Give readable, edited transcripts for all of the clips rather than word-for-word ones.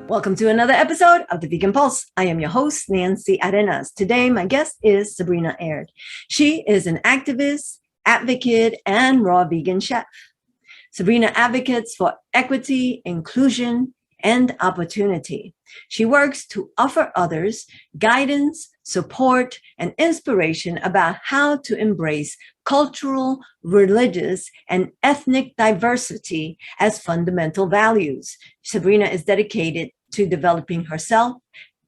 Welcome to another episode of the Vegan Pulse. I am your host, Nancy Arenas. Today, my guest is Sabrina Aird. She is an activist, advocate, and raw vegan chef. Sabrina advocates for equity, inclusion, and opportunity. She works to offer others guidance, support, and inspiration about how to embrace cultural, religious, and ethnic diversity as fundamental values. Sabrina is dedicated to developing herself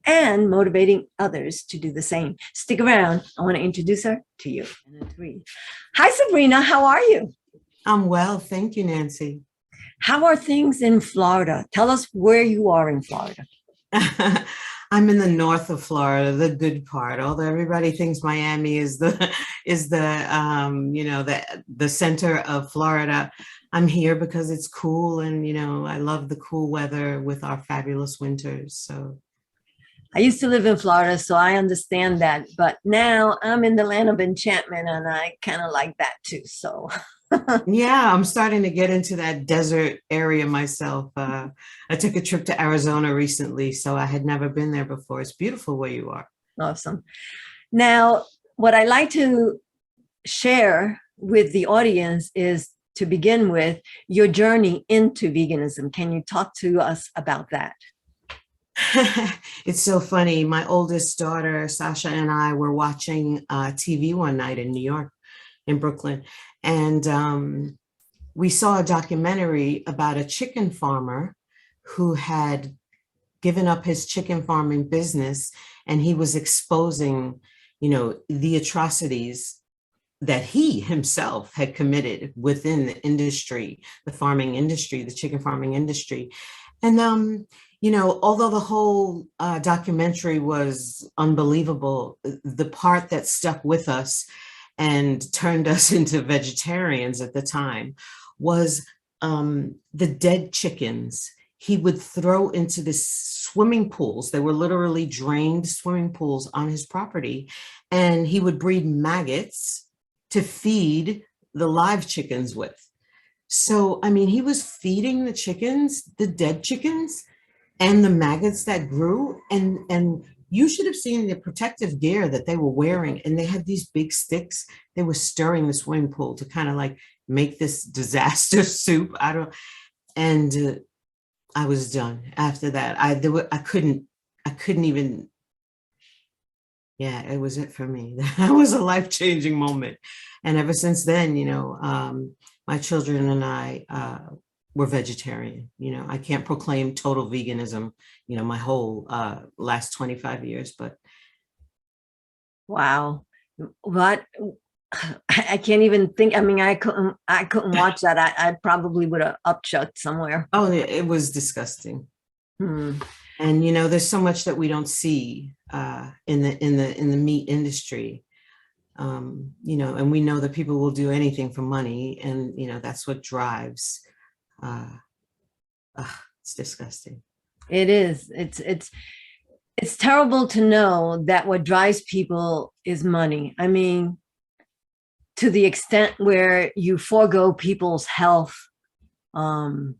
and motivating others to do the same. Stick around. I want to introduce her to you. Hi, Sabrina. How are you? I'm well. Thank you, Nancy. How are things in Florida? Tell us where you are in Florida. I'm in the north of Florida, the good part. Although everybody thinks Miami is the center of Florida. I'm here because it's cool, and I love the cool weather with our fabulous winters. So I used to live in Florida, so I understand that. But now I'm in the land of enchantment, and I kind of like that too. So yeah, I'm starting to get into that desert area myself. I took a trip to Arizona recently, so I had never been there before. It's beautiful where you are. Awesome. Now, what I like to share with the audience is, to begin with, your journey into veganism. Can you talk to us about that? It's so funny. My oldest daughter, Sasha, and I were watching TV one night in New York, in Brooklyn. And we saw a documentary about a chicken farmer who had given up his chicken farming business, and he was exposing, the atrocities that he himself had committed within the industry, the farming industry, the chicken farming industry. And, although the whole documentary was unbelievable, the part that stuck with us and turned us into vegetarians at the time was the dead chickens he would throw into the swimming pools. They were literally drained swimming pools on his property, and he would breed maggots to feed the live chickens with. So, he was feeding the chickens, the dead chickens, and the maggots that grew, and you should have seen the protective gear that they were wearing. And they had these big sticks. They were stirring the swimming pool to kind of like make this disaster soup. I was done after that. I couldn't even. Yeah, it was it for me. That was a life-changing moment. And ever since then, my children and I we're vegetarian. I can't proclaim total veganism, my whole last 25 years, but. Wow. What? I can't even think. I couldn't watch that. I probably would have upchucked somewhere. Oh, it was disgusting. And, there's so much that we don't see in the meat industry. And we know that people will do anything for money, and, that's what drives. It's disgusting. It is. It's terrible to know that what drives people is money. To the extent where you forego people's health, and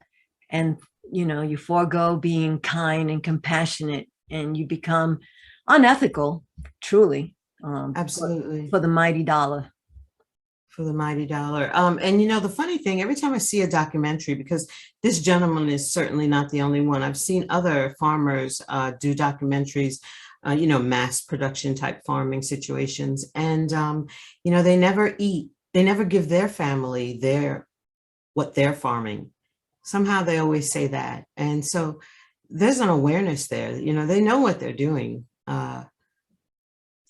you forego being kind and compassionate, and you become unethical, truly. Absolutely. For the mighty dollar. For the mighty dollar. And the funny thing, every time I see a documentary, because this gentleman is certainly not the only one, I've seen other farmers do documentaries, mass production type farming situations. And, they never eat, they never give their family what they're farming. Somehow they always say that. And so there's an awareness there, they know what they're doing.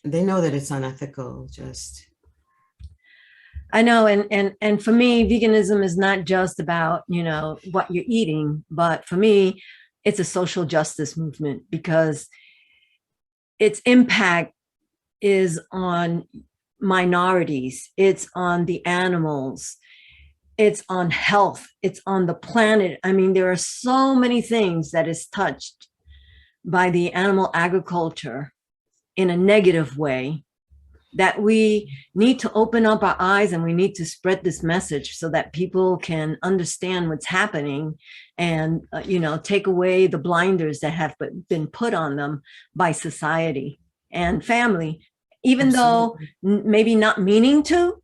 They know that it's unethical, just. I know. And for me, veganism is not just about, what you're eating, but for me, it's a social justice movement, because its impact is on minorities, it's on the animals, it's on health, it's on the planet. There are so many things that is touched by the animal agriculture in a negative way that we need to open up our eyes and we need to spread this message so that people can understand what's happening and, take away the blinders that have been put on them by society and family, even though maybe not meaning to,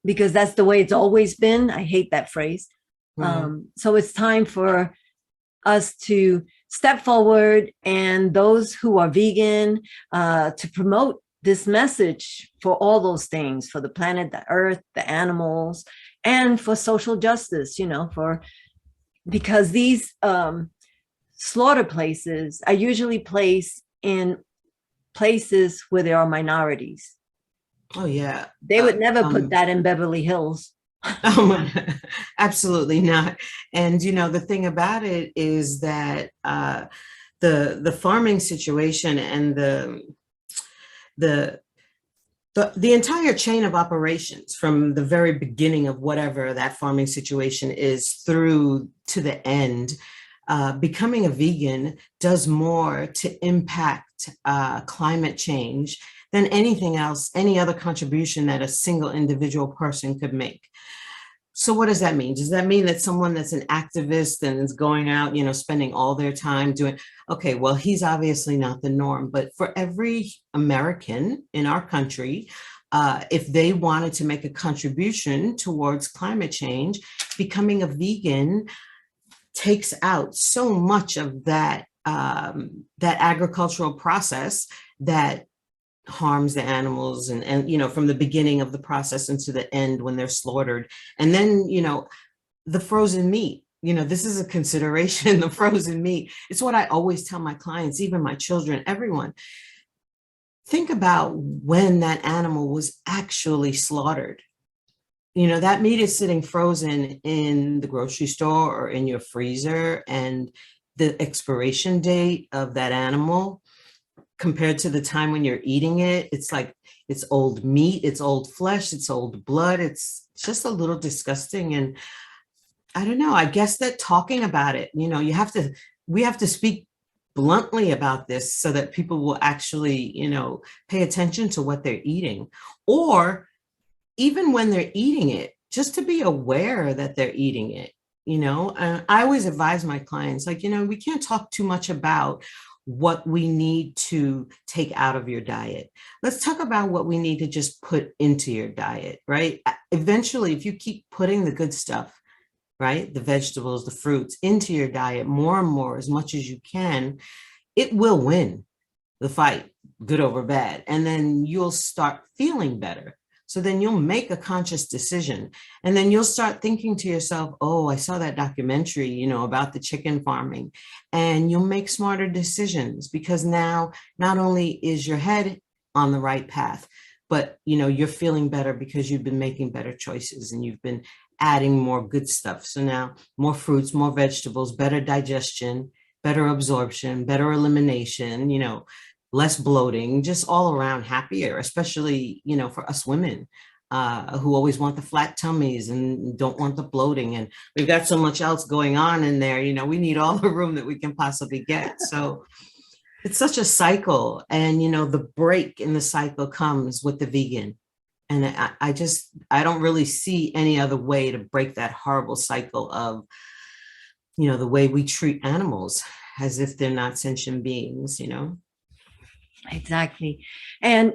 because that's the way it's always been. I hate that phrase. So it's time for us to step forward, and those who are vegan, to promote this message for all those things, for the planet, the earth, the animals, and for social justice, because these slaughter places are usually placed in places where there are minorities. Oh, yeah. They would never put that in Beverly Hills. Absolutely not. And, the thing about it is that the farming situation and the entire chain of operations from the very beginning of whatever that farming situation is through to the end, becoming a vegan does more to impact climate change than anything else, any other contribution that a single individual person could make. So what does that mean? Does that mean that someone that's an activist and is going out, spending all their time doing, okay, well, he's obviously not the norm, but for every American in our country, if they wanted to make a contribution towards climate change, becoming a vegan takes out so much of that, that agricultural process that harms the animals and from the beginning of the process into the end when they're slaughtered. And then the frozen meat, this is a consideration. The frozen meat, it's what I always tell my clients, even my children, everyone. Think about when that animal was actually slaughtered. That meat is sitting frozen in the grocery store or in your freezer, and the expiration date of that animal compared to the time when you're eating it, it's like, it's old meat, it's old flesh, it's old blood. It's just a little disgusting. And I don't know, I guess that talking about it, we have to speak bluntly about this so that people will actually, pay attention to what they're eating, or even when they're eating it, just to be aware that they're eating it. I always advise my clients, like, we can't talk too much about what we need to take out of your diet. Let's talk about what we need to just put into your diet, right? Eventually, if you keep putting the good stuff, right, the vegetables, the fruits into your diet more and more, as much as you can, it will win the fight, good over bad. And then you'll start feeling better. So then you'll make a conscious decision, and then you'll start thinking to yourself, oh, I saw that documentary, about the chicken farming, and you'll make smarter decisions, because now not only is your head on the right path, but, you're feeling better because you've been making better choices and you've been adding more good stuff. So now more fruits, more vegetables, better digestion, better absorption, better elimination, less bloating, just all around happier, especially, for us women who always want the flat tummies and don't want the bloating. And we've got so much else going on in there, we need all the room that we can possibly get. So it's such a cycle. And, the break in the cycle comes with the vegan. And I don't really see any other way to break that horrible cycle of, the way we treat animals as if they're not sentient beings, Exactly. And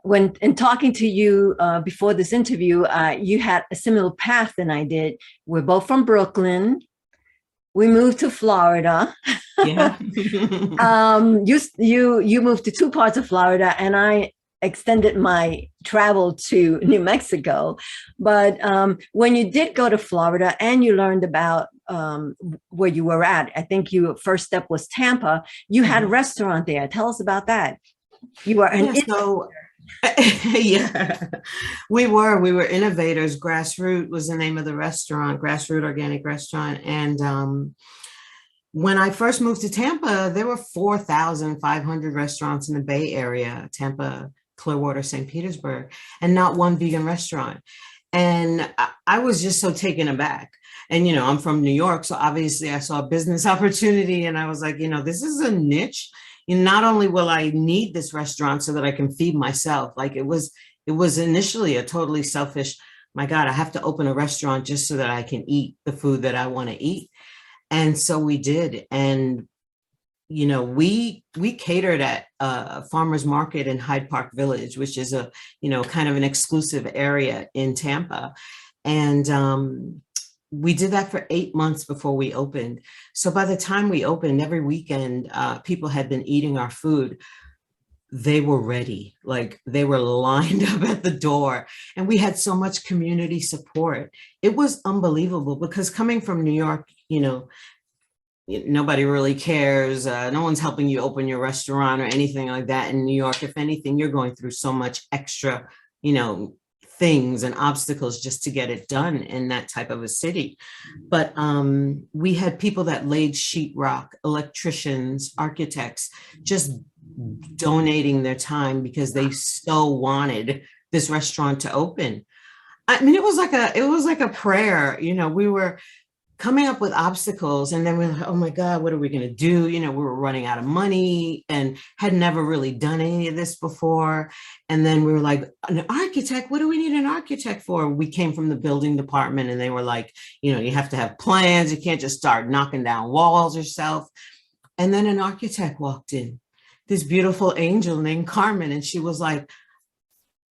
when in talking to you before this interview, you had a similar path than I did. We're both from Brooklyn. We moved to Florida. Yeah. You moved to two parts of Florida, and I extended my travel to New Mexico. But when you did go to Florida and you learned about where you were at, I think your first step was Tampa. You had a restaurant there. Tell us about that. You were an yeah, we were innovators. Grassroot was the name of the restaurant, Grassroot Organic Restaurant. And when I first moved to Tampa, there were 4,500 restaurants in the Bay Area, Tampa, Clearwater, St. Petersburg, and not one vegan restaurant. And I was just so taken aback. And, I'm from New York, so obviously I saw a business opportunity, and I was like, this is a niche. not only will I need this restaurant so that I can feed myself, like it was initially a totally selfish, my God, I have to open a restaurant just so that I can eat the food that I want to eat. And so we did. And, we catered at a farmer's market in Hyde Park Village, which is a, kind of an exclusive area in Tampa. And we did that for 8 months before we opened. So by the time we opened, every weekend, people had been eating our food. They were ready, like they were lined up at the door, and we had so much community support. It was unbelievable, because coming from New York, nobody really cares. No one's helping you open your restaurant or anything like that in New York. If anything, you're going through so much extra, things and obstacles just to get it done in that type of a city. But we had people that laid sheetrock, electricians, architects, just donating their time because they so wanted this restaurant to open. I mean, it was like a prayer. We were coming up with obstacles, and then we're like, oh my God, what are we going to do? We were running out of money and had never really done any of this before. And then we were like, an architect, what do we need an architect for? We came from the building department, and they were like, you have to have plans. You can't just start knocking down walls yourself. And then an architect walked in, this beautiful angel named Carmen. And she was like,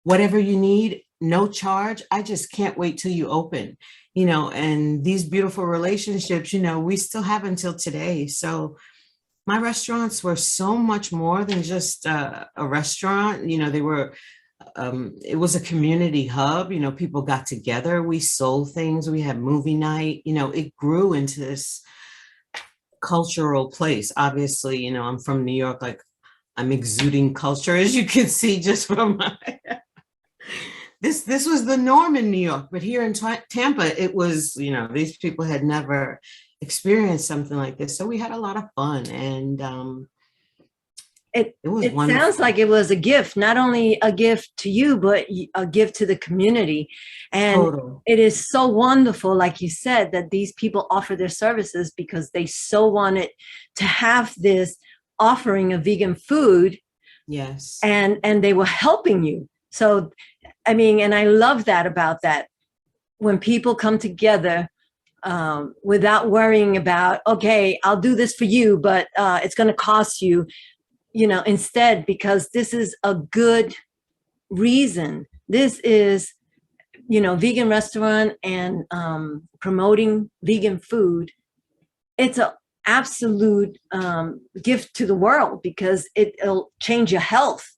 whatever you need, no charge. I just can't wait till you open. And these beautiful relationships, we still have until today. So my restaurants were so much more than just a restaurant. They were, it was a community hub. People got together, we sold things, we had movie night, it grew into this cultural place. Obviously, I'm from New York, like I'm exuding culture, as you can see just from my This was the norm in New York, but here in Tampa, it was, these people had never experienced something like this. So we had a lot of fun, and it was wonderful. Sounds like it was a gift, not only a gift to you, but a gift to the community. And Total. It is so wonderful, like you said, that these people offer their services because they so wanted to have this offering of vegan food. Yes. And they were helping you. So I mean, and I love that about that. When people come together without worrying about, okay, I'll do this for you, but it's going to cost you, instead, because this is a good reason. This is, vegan restaurant and promoting vegan food. It's an absolute gift to the world, because it'll change your health.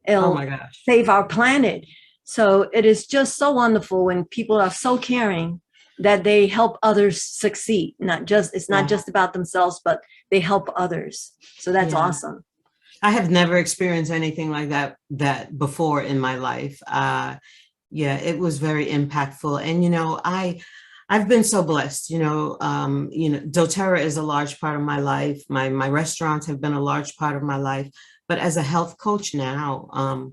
It'll oh my gosh. save our planet. So it is just so wonderful when people are so caring that they help others succeed. It's not just about themselves, but they help others. So that's awesome. I have never experienced anything like that before in my life. It was very impactful. And, I've been so blessed, doTERRA is a large part of my life. My restaurants have been a large part of my life, but as a health coach now,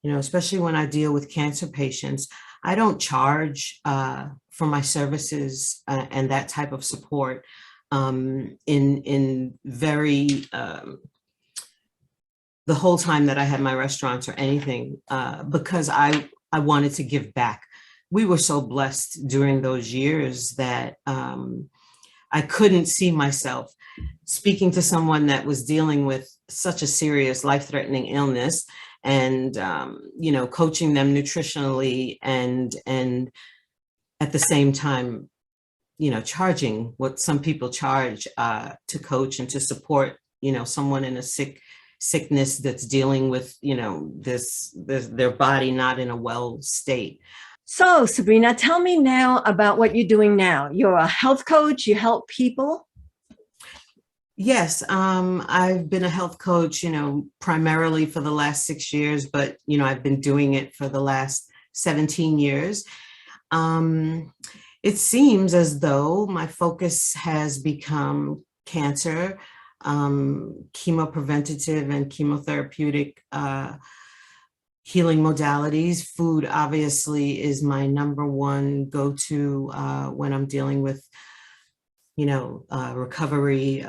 especially when I deal with cancer patients, I don't charge for my services and that type of support in very, the whole time that I had my restaurants or anything, because I wanted to give back. We were so blessed during those years that I couldn't see myself speaking to someone that was dealing with such a serious life-threatening illness, and coaching them nutritionally, and at the same time, charging what some people charge to coach and to support, someone in a sickness that's dealing with, their body not in a well state. So Sabrina, tell me now about what you're doing now. You're a health coach, you help people. Yes, I've been a health coach, primarily for the last 6 years, but, I've been doing it for the last 17 years. It seems as though my focus has become cancer, chemopreventative and chemotherapeutic healing modalities. Food obviously is my number one go-to when I'm dealing with, recovery,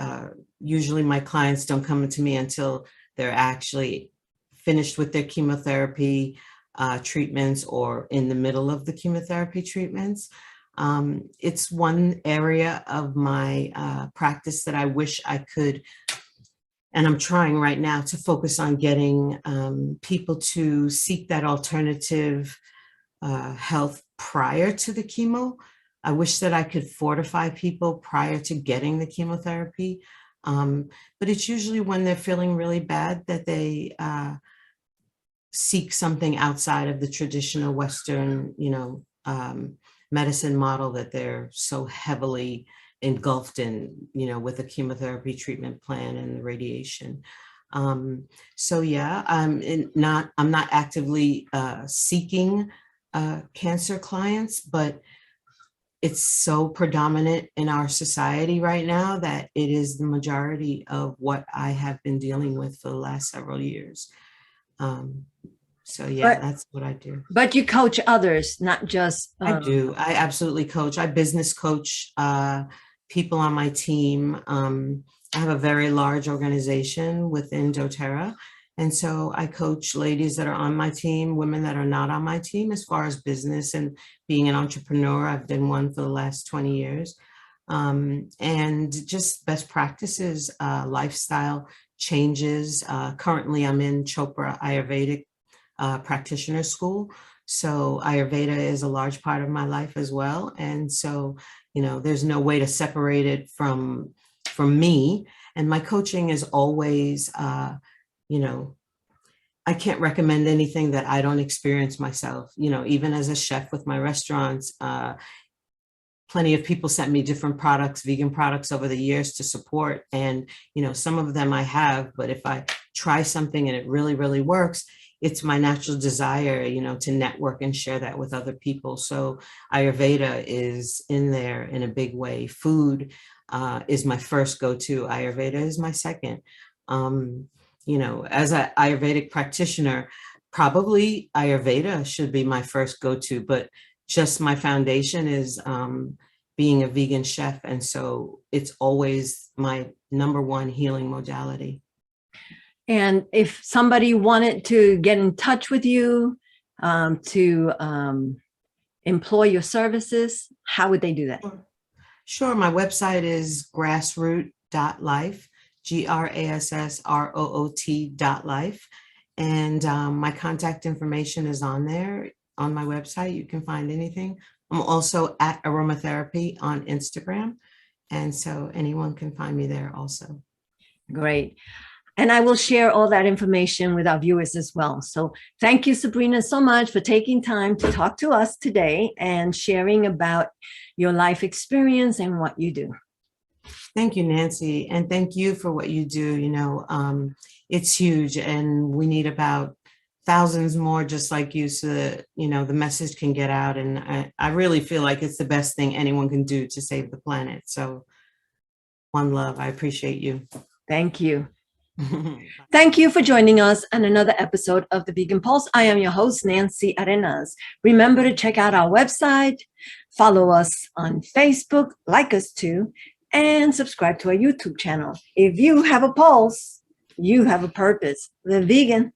usually my clients don't come to me until they're actually finished with their chemotherapy treatments or in the middle of the chemotherapy treatments. It's one area of my practice that I wish I could, and I'm trying right now to focus on getting people to seek that alternative health prior to the chemo. I wish that I could fortify people prior to getting the chemotherapy. But it's usually when they're feeling really bad that they seek something outside of the traditional Western, medicine model that they're so heavily engulfed in, with a chemotherapy treatment plan and the radiation. So yeah, I'm not actively seeking cancer clients, but it's so predominant in our society right now that it is the majority of what I have been dealing with for the last several years. So yeah, that's what I do. But you coach others, not just. I do. I absolutely coach. I business coach people on my team. I have a very large organization within doTERRA. And so I coach ladies that are on my team, women that are not on my team, as far as business and being an entrepreneur. I've been one for the last 20 years. And just best practices, lifestyle changes. Currently, I'm in Chopra Ayurvedic practitioner school. So Ayurveda is a large part of my life as well. And so, there's no way to separate it from me. And my coaching is always, I can't recommend anything that I don't experience myself. Even as a chef with my restaurants, plenty of people sent me different products, vegan products over the years to support. And, some of them I have, but if I try something and it really, really works, it's my natural desire, to network and share that with other people. So Ayurveda is in there in a big way. Food is my first go-to. Ayurveda is my second. As an Ayurvedic practitioner, probably Ayurveda should be my first go-to, but just my foundation is being a vegan chef. And so it's always my number one healing modality. And if somebody wanted to get in touch with you, to employ your services, how would they do that? Sure. My website is grassroot.life, grassroot.life. And my contact information is on there on my website. You can find anything. I'm also at Aromatherapy on Instagram. And so anyone can find me there also. Great. And I will share all that information with our viewers as well. So thank you, Sabrina, so much for taking time to talk to us today and sharing about your life experience and what you do. Thank you, Nancy. And thank you for what you do. It's huge, and we need about thousands more just like you so that, the message can get out. And I really feel like it's the best thing anyone can do to save the planet. So one love. I appreciate you. Thank you. Thank you for joining us on another episode of The Vegan Pulse. I am your host, Nancy Arenas. Remember to check out our website, follow us on Facebook, like us too, and subscribe to our YouTube channel. If you have a pulse, you have a purpose. Live vegan.